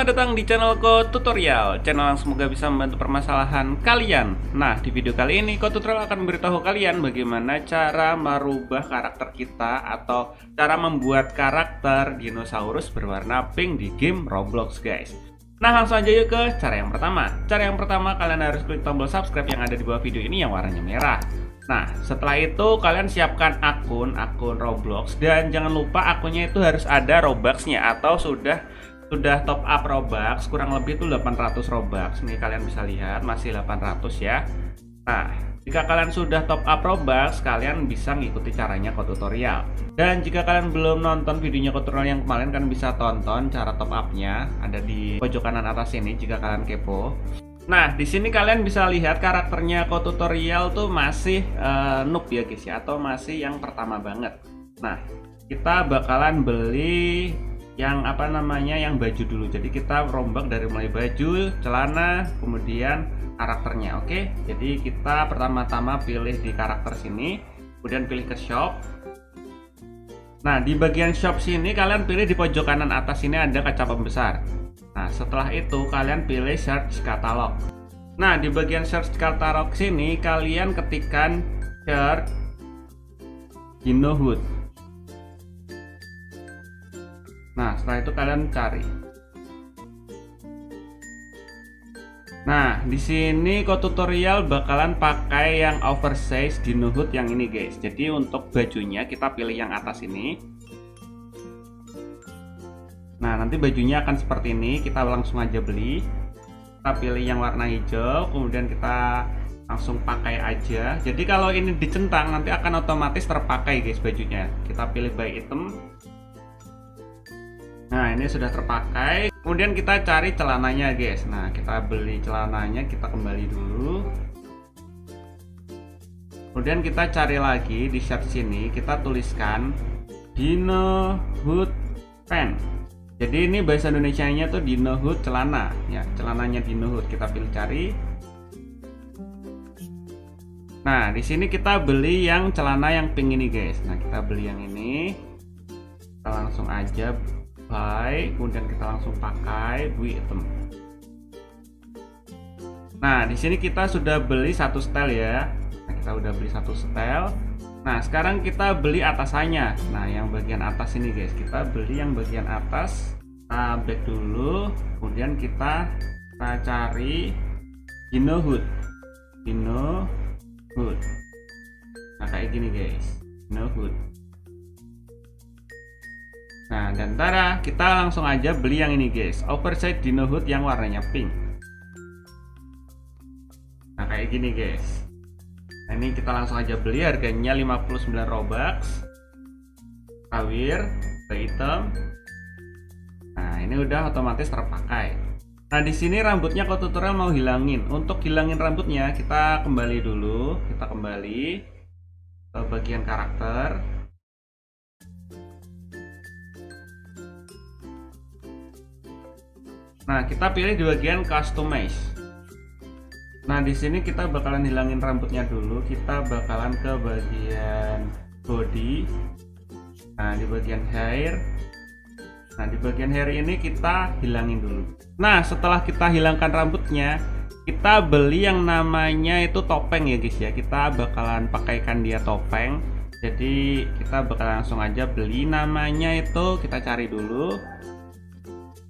Selamat datang di channelku Tutorial, channel yang semoga bisa membantu permasalahan kalian. Nah, di video kali ini Tutorial akan memberitahu kalian bagaimana cara merubah karakter kita atau cara membuat karakter dinosaurus berwarna pink di game Roblox, guys. Nah, langsung aja yuk ke cara yang pertama. Cara yang pertama, kalian harus klik tombol subscribe yang ada di bawah video ini yang warnanya merah. Nah, setelah itu kalian siapkan akun Roblox, dan jangan lupa akunnya itu harus ada Robux-nya atau sudah top up Robux, kurang lebih itu 800 Robux. Nih kalian bisa lihat masih 800 ya. Nah, jika kalian sudah top up Robux, kalian bisa ngikuti caranya ke tutorial. Dan jika kalian belum nonton videonya ke tutorial yang kemarin, kan bisa tonton cara top upnya, ada di pojok kanan atas ini jika kalian kepo. Nah, di sini kalian bisa lihat karakternya ke tutorial tuh masih noob ya guys ya, atau masih yang pertama banget. Nah, kita bakalan beli yang yang baju dulu. Jadi kita rombak dari mulai baju, celana, kemudian karakternya. Oke, jadi kita pertama-tama pilih di karakter sini, kemudian pilih ke shop. Nah, di bagian shop sini kalian pilih di pojok kanan atas ini ada kaca pembesar. Nah, setelah itu kalian pilih search catalog. Nah, di bagian search catalog sini kalian ketikkan search Dino Hood. Nah, setelah itu kalian cari. Nah, di sini tutorial bakalan pakai yang oversize Dino Hood yang ini, guys. Jadi untuk bajunya kita pilih yang atas ini. Nah, nanti bajunya akan seperti ini. Kita langsung aja beli. Kita pilih yang warna hijau, kemudian kita langsung pakai aja. Jadi kalau ini dicentang nanti akan otomatis terpakai, guys, bajunya. Kita pilih buy item. Nah, ini sudah terpakai. Kemudian kita cari celananya, guys. Nah, kita beli celananya, kita kembali dulu. Kemudian kita cari lagi di search sini, kita tuliskan Dino Hood Pants. Jadi ini bahasa Indonesianya tuh Dino Hood celana, ya, celananya Dino Hood. Kita pilih cari. Nah, di sini kita beli yang celana yang pink ini, guys. Nah, kita beli yang ini. Kita langsung aja buy, kemudian kita langsung pakai buy item. Nah, di sini kita sudah beli satu style ya. Nah, kita udah beli satu style. Nah, sekarang kita beli atasannya. Nah, yang bagian atas ini, guys, kita beli yang bagian atas. Kita back dulu, kemudian kita cari Dino Hood. Dino Hood. Nah, kayak gini, guys. Dino Hood. Nah, dan tada, kita langsung aja beli yang ini, guys, oversize Dino Hood yang warnanya pink. Nah, kayak gini, guys. Nah, ini kita langsung aja beli, harganya 59 Robux. Kawir, item. Nah, ini udah otomatis terpakai. Nah, di sini rambutnya tutorial mau hilangin. Untuk hilangin rambutnya, kita kembali dulu. Kita kembali ke bagian karakter. Nah, kita pilih di bagian customize. Nah, di sini kita bakalan hilangin rambutnya dulu. Kita bakalan ke bagian body. Nah, di bagian hair. Nah, di bagian hair ini kita hilangin dulu. Nah, setelah kita hilangkan rambutnya, kita beli yang namanya itu topeng ya, guys ya. Kita bakalan pakaikan dia topeng. Jadi kita bakalan langsung aja beli, namanya itu kita cari dulu.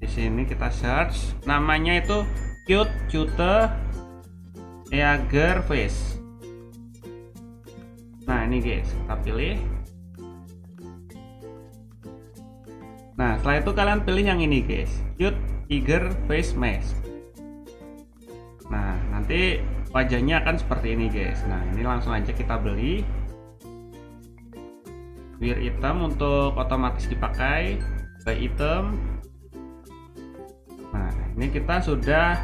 Di sini kita search, namanya itu Cute Eager Face. Nah, ini guys, kita pilih. Nah, setelah itu kalian pilih yang ini, guys, Cute Eager Face Mask. Nah, nanti wajahnya akan seperti ini, guys. Nah, ini langsung aja kita beli. Wear item untuk otomatis dipakai, buy item. Nah, ini kita sudah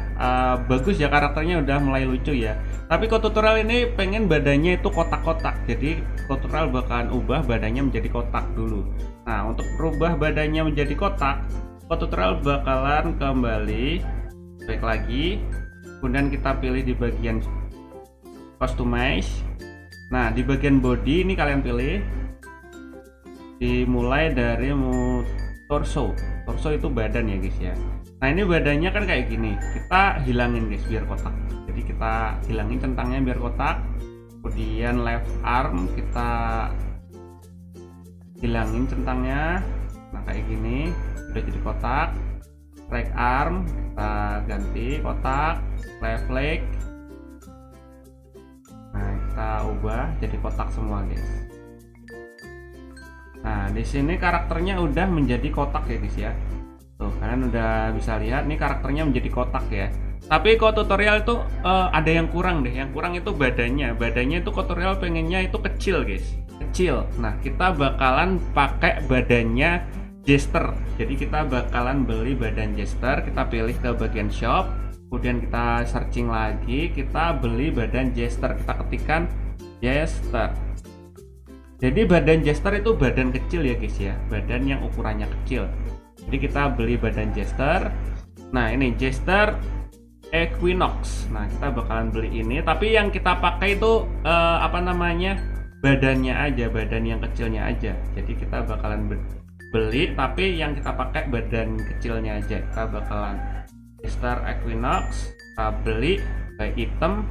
bagus ya, karakternya udah mulai lucu ya. Tapi tutorial ini pengen badannya itu kotak-kotak. Jadi tutorial bakalan ubah badannya menjadi kotak dulu. Nah, untuk berubah badannya menjadi kotak, tutorial bakalan kembali back lagi. Kemudian kita pilih di bagian customize. Nah, di bagian body ini kalian pilih. Dimulai dari torso. Torso itu badan ya, guys ya. Nah ini badannya kan kayak gini, kita hilangin guys biar kotak. Jadi kita hilangin centangnya biar kotak. Kemudian left arm kita hilangin centangnya. Nah kayak gini udah jadi kotak. Right arm kita ganti kotak. Left leg, nah kita ubah jadi kotak semua guys. Nah di sini karakternya udah menjadi kotak ya guys ya. Tuh kalian udah bisa lihat nih karakternya menjadi kotak ya. Tapi kok tutorial itu ada yang kurang deh. Yang kurang itu badannya. Badannya itu tutorial pengennya itu kecil guys. Kecil. Nah kita bakalan pakai badannya Jester. Jadi kita bakalan beli badan Jester. Kita pilih ke bagian shop. Kemudian kita searching lagi. Kita beli badan Jester. Kita ketikkan Jester. Jadi badan Jester itu badan kecil ya guys ya. Badan yang ukurannya kecil. Jadi kita beli badan Jester. Nah ini Jester Equinox. Nah kita bakalan beli ini. Tapi yang kita pakai itu apa namanya, badannya aja, badan yang kecilnya aja. Jadi kita bakalan beli, tapi yang kita pakai badan kecilnya aja. Kita bakalan Jester Equinox. Kita beli kayak item.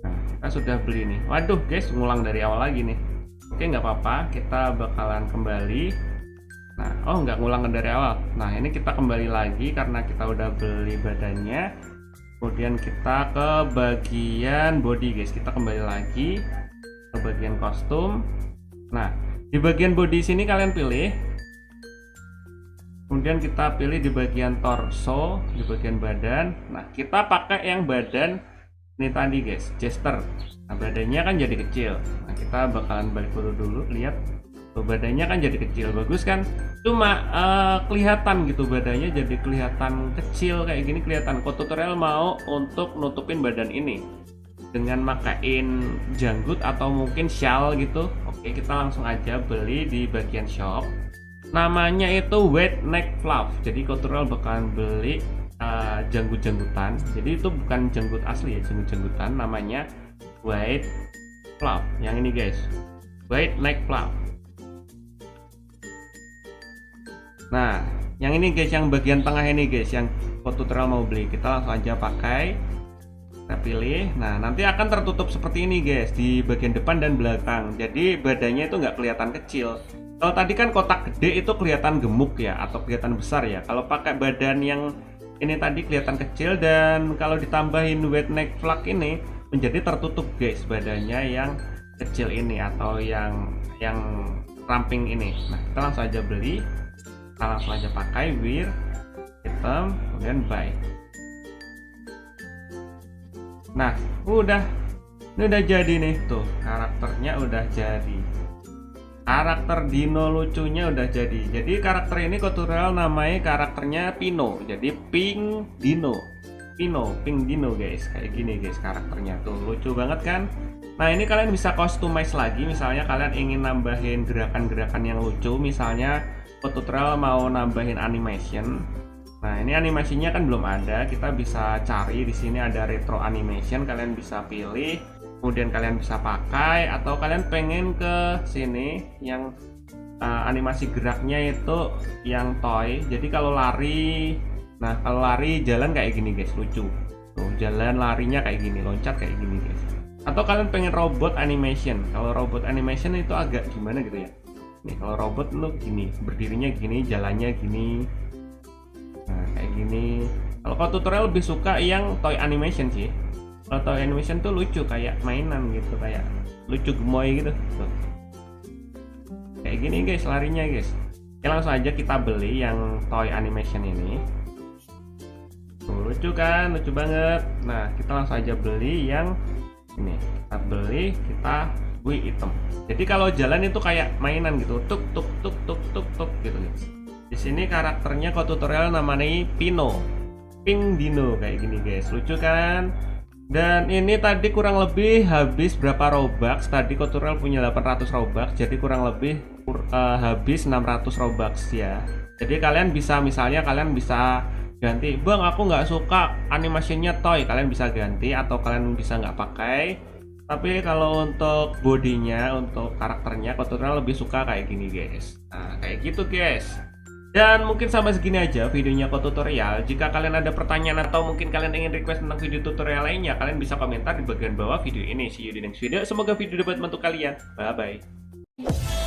Nah kita sudah beli nih. Waduh guys, ngulang dari awal lagi nih. Oke nggak apa-apa. Kita bakalan kembali. Nah, oh nggak ngulang dari awal. Nah ini kita kembali lagi karena kita udah beli badannya. Kemudian kita ke bagian body guys. Kita kembali lagi ke bagian kostum. Nah di bagian body sini kalian pilih. Kemudian kita pilih di bagian torso, di bagian badan. Nah kita pakai yang badan ini tadi guys, Jester. Nah badannya kan jadi kecil. Nah kita bakalan balik dulu lihat. Tuh, badannya kan jadi kecil, bagus kan? Cuma kelihatan gitu badannya jadi kelihatan kecil kayak gini, kelihatan. Kok tutorial mau untuk nutupin badan ini dengan makain janggut atau mungkin shawl gitu. Oke, kita langsung aja beli di bagian shop. Namanya itu White Neck Fluff. Jadi tutorial bakalan beli janggut-janggutan. Jadi itu bukan janggut asli ya, janggut-janggutan. Namanya White Fluff. Yang ini guys, White Neck Fluff. Nah, yang ini guys, yang bagian tengah ini guys, yang tutorial mau beli, kita langsung aja pakai. Kita pilih. Nah, nanti akan tertutup seperti ini guys, di bagian depan dan belakang. Jadi badannya itu nggak kelihatan kecil. Kalau tadi kan kotak gede itu kelihatan gemuk ya, atau kelihatan besar ya. Kalau pakai badan yang ini tadi kelihatan kecil, dan kalau ditambahin White Neck Flag ini menjadi tertutup guys badannya yang kecil ini atau yang ramping ini. Nah, kita langsung aja beli. Kita langsung aja pakai wear, item, kemudian buy. Nah udah, ini udah jadi nih, tuh karakternya udah jadi, karakter dino lucunya udah jadi. Jadi karakter ini tutorial namanya karakternya Pino. Jadi Pink Dino, Pink Dino guys, kayak gini guys karakternya, tuh lucu banget kan. Nah ini kalian bisa customize lagi, misalnya kalian ingin nambahin gerakan-gerakan yang lucu, misalnya tutorial mau nambahin animation. Nah ini animasinya kan belum ada, kita bisa cari di sini ada retro animation, kalian bisa pilih, kemudian kalian bisa pakai, atau kalian pengen ke sini yang animasi geraknya itu yang toy. Jadi kalau lari, nah kalau lari jalan kayak gini guys, lucu. Tuh jalan larinya kayak gini, loncat kayak gini guys. Atau kalian pengen robot animation, kalau robot animation itu agak gimana gitu ya. Nih kalau robot lu gini, berdirinya gini, jalannya gini. Nah kayak gini. Kalau tutorial lebih suka yang toy animation sih. Kalau toy animation tuh lucu, kayak mainan gitu, kayak lucu gemoy gitu. Tuh. Kayak gini guys larinya guys. Oke, langsung aja kita beli yang toy animation ini. Tuh, lucu kan, lucu banget. Nah kita langsung aja beli yang ini. Kita beli, kita item. Jadi kalau jalan itu kayak mainan gitu, tuk tuk tuk tuk tuk tuk gitu guys. Di sini karakternya tutorial namanya Pino, Pink Dino kayak gini guys, lucu kan? Dan ini tadi kurang lebih habis berapa Robux? Tadi tutorial punya 800 Robux, jadi kurang lebih habis 600 Robux ya. Jadi kalian bisa, misalnya kalian bisa ganti, bang aku nggak suka animasinya toy, kalian bisa ganti, atau kalian bisa nggak pakai. Tapi kalau untuk bodinya, untuk karakternya, tutorial lebih suka kayak gini guys. Nah kayak gitu guys. Dan mungkin sampai segini aja videonya Kok Tutorial. Jika kalian ada pertanyaan atau mungkin kalian ingin request tentang video tutorial lainnya, kalian bisa komentar di bagian bawah video ini. See you di next video. Semoga video dapat membantu kalian. Bye bye.